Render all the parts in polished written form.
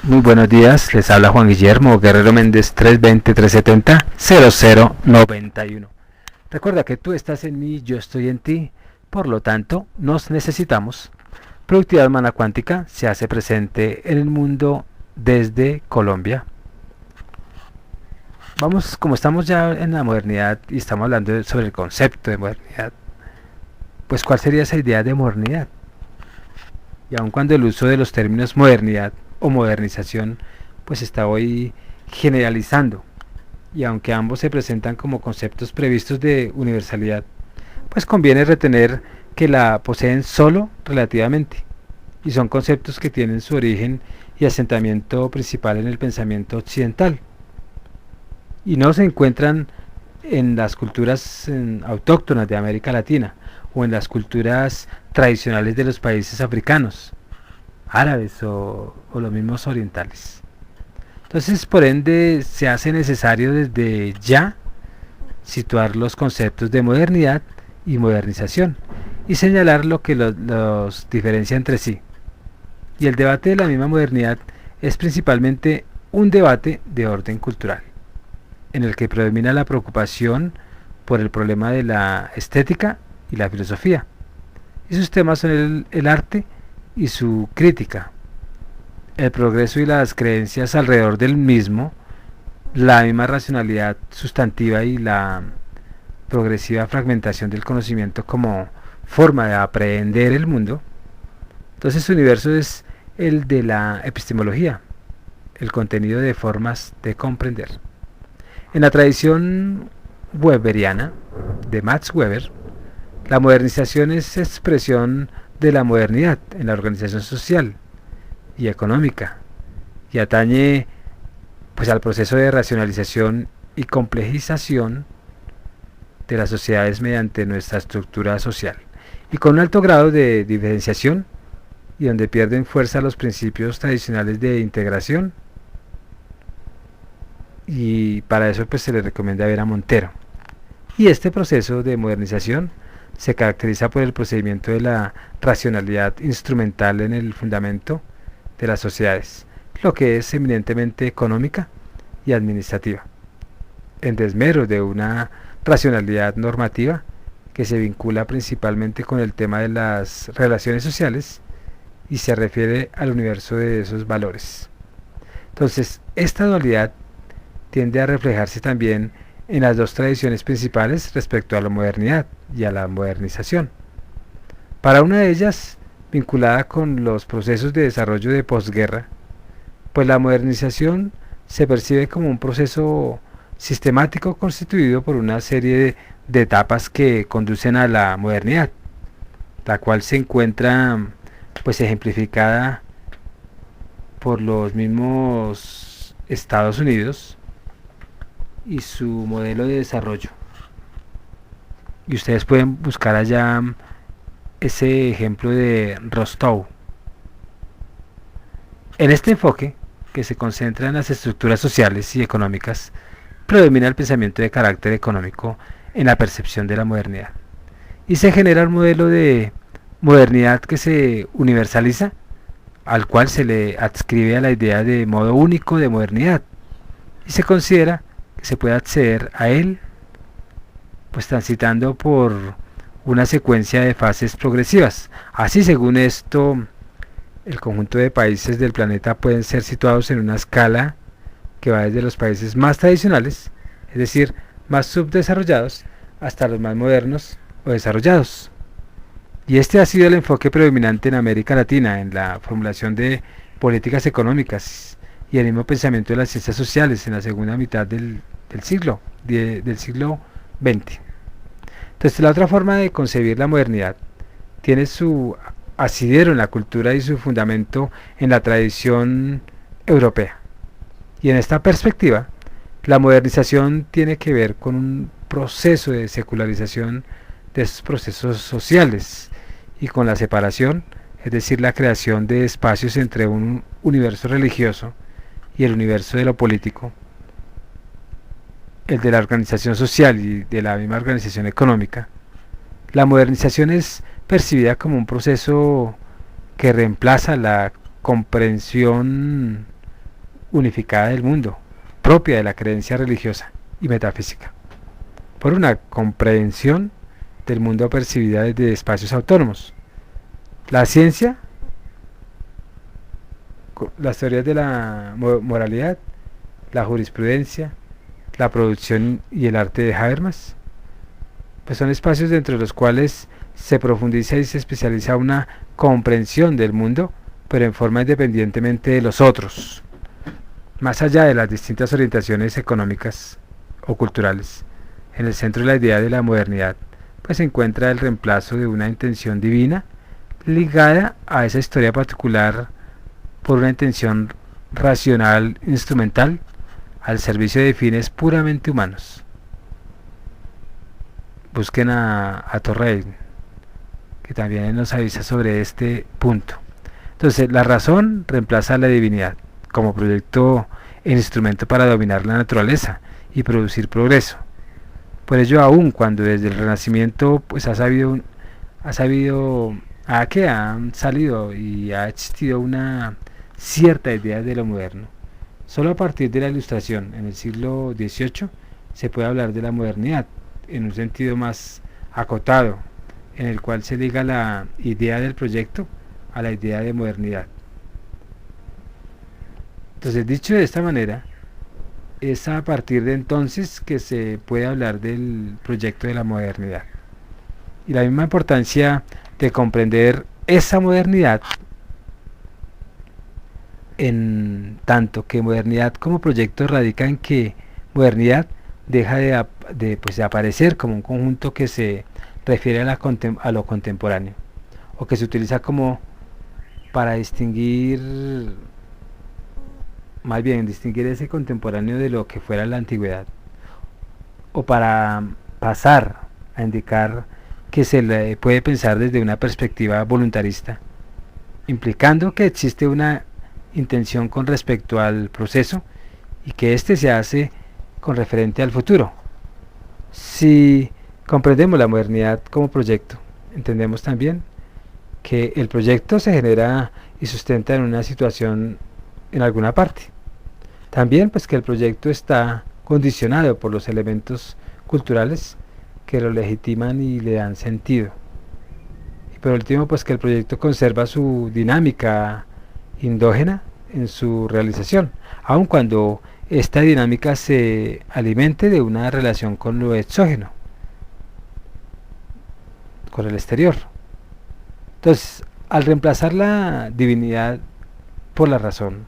Muy buenos días, les habla Juan Guillermo Guerrero Méndez 320-370-0091. Recuerda que tú estás en mí, yo estoy en ti, por lo tanto, nos necesitamos. Productividad Humana Cuántica se hace presente en el mundo desde Colombia. Vamos, como estamos ya en la modernidad y estamos hablando sobre el concepto de modernidad, pues ¿cuál sería esa idea de modernidad? Y aun cuando el uso de los términos modernidad o modernización pues está hoy generalizando, y aunque ambos se presentan como conceptos previstos de universalidad, pues conviene retener que la poseen solo relativamente, y son conceptos que tienen su origen y asentamiento principal en el pensamiento occidental, y no se encuentran en las culturas autóctonas de América Latina, o en las culturas tradicionales de los países africanos, árabes o los mismos orientales. Entonces, por ende, se hace necesario desde ya situar los conceptos de modernidad y modernización y señalar lo que los diferencia entre sí. Y el debate de la misma modernidad es principalmente un debate de orden cultural, en el que predomina la preocupación por el problema de la estética y la filosofía. Y sus temas son el arte y su crítica, el progreso y las creencias alrededor del mismo, la misma racionalidad sustantiva y la progresiva fragmentación del conocimiento como forma de aprehender el mundo. Entonces su universo es el de la epistemología, el contenido de formas de comprender. En la tradición weberiana de Max Weber, la modernización es expresión de la modernidad en la organización social y económica y atañe pues al proceso de racionalización y complejización de las sociedades mediante nuestra estructura social, y con un alto grado de diferenciación, y donde pierden fuerza los principios tradicionales de integración, y para eso pues se le recomienda ver a Montero. Y este proceso de modernización se caracteriza por el procedimiento de la racionalidad instrumental en el fundamento de las sociedades, lo que es eminentemente económica y administrativa, en desmero de una racionalidad normativa que se vincula principalmente con el tema de las relaciones sociales y se refiere al universo de esos valores. Entonces, esta dualidad tiende a reflejarse también en las dos tradiciones principales respecto a la modernidad y a la modernización. Para una de ellas, vinculada con los procesos de desarrollo de posguerra, pues la modernización se percibe como un proceso sistemático constituido por una serie de etapas que conducen a la modernidad, la cual se encuentra pues ejemplificada por los mismos Estados Unidos y su modelo de desarrollo. Y ustedes pueden buscar allá ese ejemplo de Rostow. En este enfoque, que se concentra en las estructuras sociales y económicas, predomina el pensamiento de carácter económico en la percepción de la modernidad. Y se genera un modelo de modernidad que se universaliza, al cual se le adscribe a la idea de modo único de modernidad, y se considera que se puede acceder a él pues transitando por una secuencia de fases progresivas. Así, según esto, el conjunto de países del planeta pueden ser situados en una escala que va desde los países más tradicionales, es decir, más subdesarrollados, hasta los más modernos o desarrollados. Y este ha sido el enfoque predominante en América Latina en la formulación de políticas económicas y el mismo pensamiento de las ciencias sociales en la segunda mitad del siglo XX. Entonces, la otra forma de concebir la modernidad tiene su asidero en la cultura y su fundamento en la tradición europea. Y en esta perspectiva, la modernización tiene que ver con un proceso de secularización de esos procesos sociales y con la separación, es decir, la creación de espacios entre un universo religioso y el universo de lo político, el de la organización social y de la misma organización económica. La modernización es percibida como un proceso que reemplaza la comprensión unificada del mundo, propia de la creencia religiosa y metafísica, por una comprensión del mundo percibida desde espacios autónomos. La ciencia, las teorías de la moralidad, la jurisprudencia, la producción y el arte de Habermas, pues son espacios dentro de los cuales se profundiza y se especializa una comprensión del mundo, pero en forma independientemente de los otros, más allá de las distintas orientaciones económicas o culturales. En el centro de la idea de la modernidad, pues se encuentra el reemplazo de una intención divina ligada a esa historia particular por una intención racional instrumental al servicio de fines puramente humanos. Busquen a Torrey, que también nos avisa sobre este punto. Entonces, la razón reemplaza a la divinidad como proyecto e instrumento para dominar la naturaleza y producir progreso. Por ello, aun cuando desde el Renacimiento pues ha salido y ha existido una cierta idea de lo moderno, solo a partir de la Ilustración en el siglo XVIII se puede hablar de la modernidad en un sentido más acotado, en el cual se liga la idea del proyecto a la idea de modernidad. Entonces, dicho de esta manera, es a partir de entonces que se puede hablar del proyecto de la modernidad. Y la misma importancia de comprender esa modernidad, en tanto que modernidad como proyecto radica en que modernidad deja de aparecer como un conjunto que se refiere a lo contemporáneo, o que se utiliza como para distinguir ese contemporáneo de lo que fuera la antigüedad, o para pasar a indicar que se le puede pensar desde una perspectiva voluntarista, implicando que existe una intención con respecto al proceso y que éste se hace con referente al futuro. Si comprendemos la modernidad como proyecto, entendemos también que el proyecto se genera y sustenta en una situación en alguna parte. También pues que el proyecto está condicionado por los elementos culturales que lo legitiman y le dan sentido. Y por último pues que el proyecto conserva su dinámica endógena en su realización, aun cuando esta dinámica se alimente de una relación con lo exógeno, con el exterior. Entonces, al reemplazar la divinidad por la razón,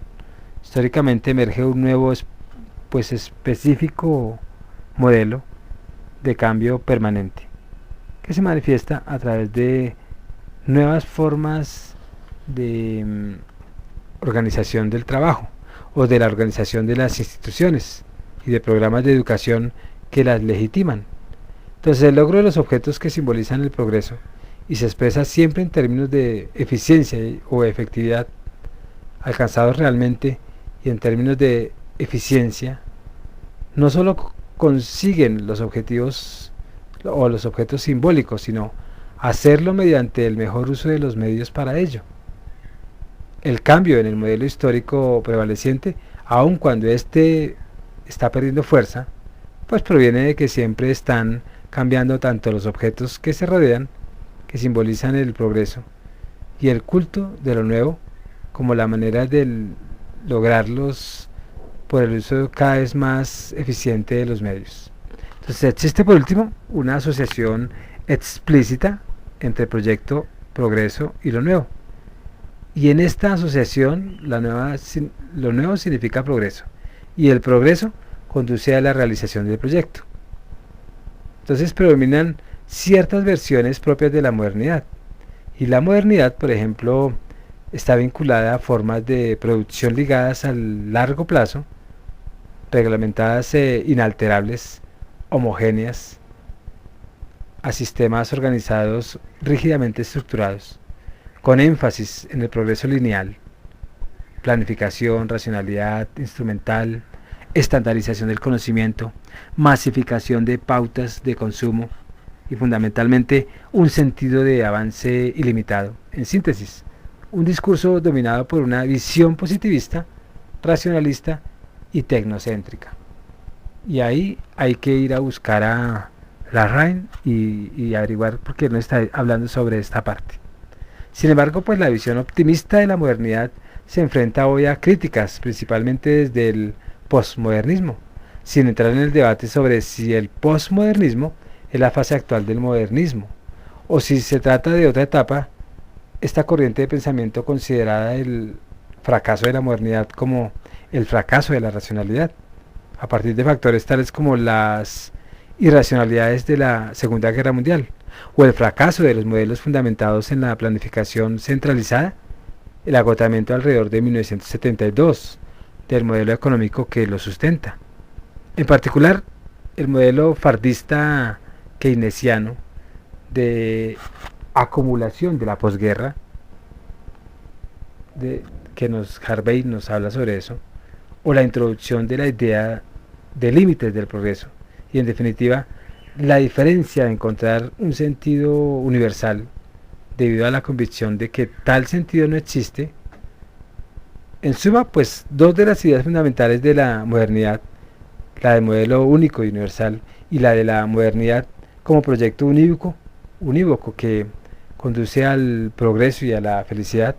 históricamente emerge un nuevo específico modelo de cambio permanente, que se manifiesta a través de nuevas formas de organización del trabajo o de la organización de las instituciones y de programas de educación que las legitiman. Entonces, el logro de los objetos que simbolizan el progreso y se expresa siempre en términos de eficiencia o efectividad alcanzados realmente, y en términos de eficiencia no solo consiguen los objetivos o los objetos simbólicos, sino hacerlo mediante el mejor uso de los medios para ello. El cambio en el modelo histórico prevaleciente, aun cuando éste está perdiendo fuerza, pues proviene de que siempre están cambiando tanto los objetos que se rodean, que simbolizan el progreso, y el culto de lo nuevo, como la manera de lograrlos por el uso cada vez más eficiente de los medios. Entonces existe por último una asociación explícita entre proyecto, progreso y lo nuevo. Y en esta asociación lo nuevo significa progreso, y el progreso conduce a la realización del proyecto. Entonces predominan ciertas versiones propias de la modernidad, y la modernidad, por ejemplo, está vinculada a formas de producción ligadas al largo plazo, reglamentadas e inalterables, homogéneas, a sistemas organizados rígidamente estructurados, con énfasis en el progreso lineal, planificación, racionalidad instrumental, estandarización del conocimiento, masificación de pautas de consumo y fundamentalmente un sentido de avance ilimitado. En síntesis, un discurso dominado por una visión positivista racionalista y tecnocéntrica. Y ahí hay que ir a buscar a la RAE y averiguar por qué no está hablando sobre esta parte. Sin embargo, pues la visión optimista de la modernidad se enfrenta hoy a críticas, principalmente desde el posmodernismo, sin entrar en el debate sobre si el posmodernismo es la fase actual del modernismo, o si se trata de otra etapa. Esta corriente de pensamiento considerada el fracaso de la modernidad como el fracaso de la racionalidad, a partir de factores tales como las irracionalidades de la Segunda Guerra Mundial, o el fracaso de los modelos fundamentados en la planificación centralizada, el agotamiento alrededor de 1972 del modelo económico que lo sustenta. En particular, el modelo fardista keynesiano de acumulación de la posguerra, Harvey nos habla sobre eso, o la introducción de la idea de límites del progreso, y en definitiva, la diferencia de encontrar un sentido universal debido a la convicción de que tal sentido no existe. En suma, pues dos de las ideas fundamentales de la modernidad, la del modelo único y universal y la de la modernidad como proyecto unívoco que conduce al progreso y a la felicidad,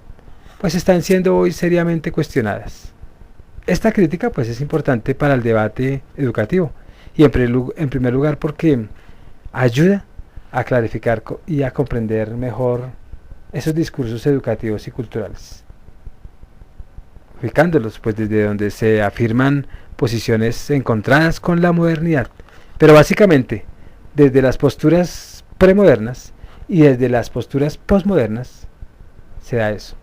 pues están siendo hoy seriamente cuestionadas. Esta crítica pues es importante para el debate educativo y en primer lugar porque ayuda a clarificar y a comprender mejor esos discursos educativos y culturales, ubicándolos pues desde donde se afirman posiciones encontradas con la modernidad, pero básicamente desde las posturas premodernas y desde las posturas posmodernas se da eso.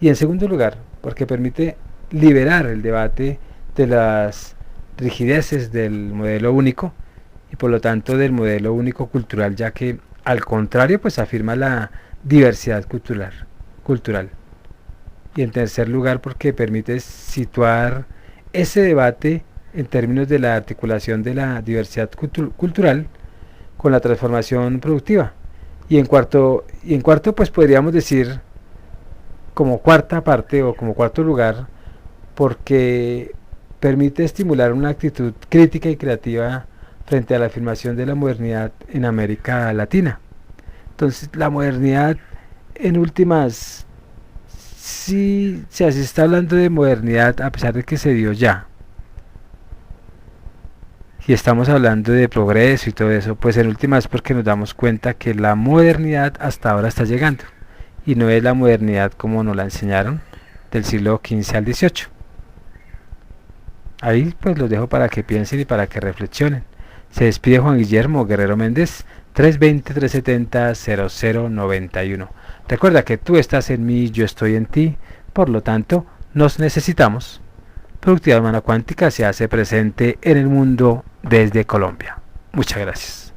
Y en segundo lugar, porque permite liberar el debate de las rigideces del modelo único y por lo tanto del modelo único cultural, ya que al contrario pues afirma la diversidad cultural. Y en tercer lugar porque permite situar ese debate en términos de la articulación de la diversidad cultural con la transformación productiva. Y en cuarto pues podríamos decir como cuarta parte o como cuarto lugar porque permite estimular una actitud crítica y creativa frente a la afirmación de la modernidad en América Latina. Entonces la modernidad en últimas, sí, se está hablando de modernidad a pesar de que se dio ya. Y estamos hablando de progreso y todo eso, pues en últimas porque nos damos cuenta que la modernidad hasta ahora está llegando. Y no es la modernidad como nos la enseñaron del siglo XV al XVIII. Ahí pues los dejo para que piensen y para que reflexionen. Se despide Juan Guillermo Guerrero Méndez, 320-370-0091. Recuerda que tú estás en mí, yo estoy en ti, por lo tanto, nos necesitamos. Productividad Humana Cuántica se hace presente en el mundo desde Colombia. Muchas gracias.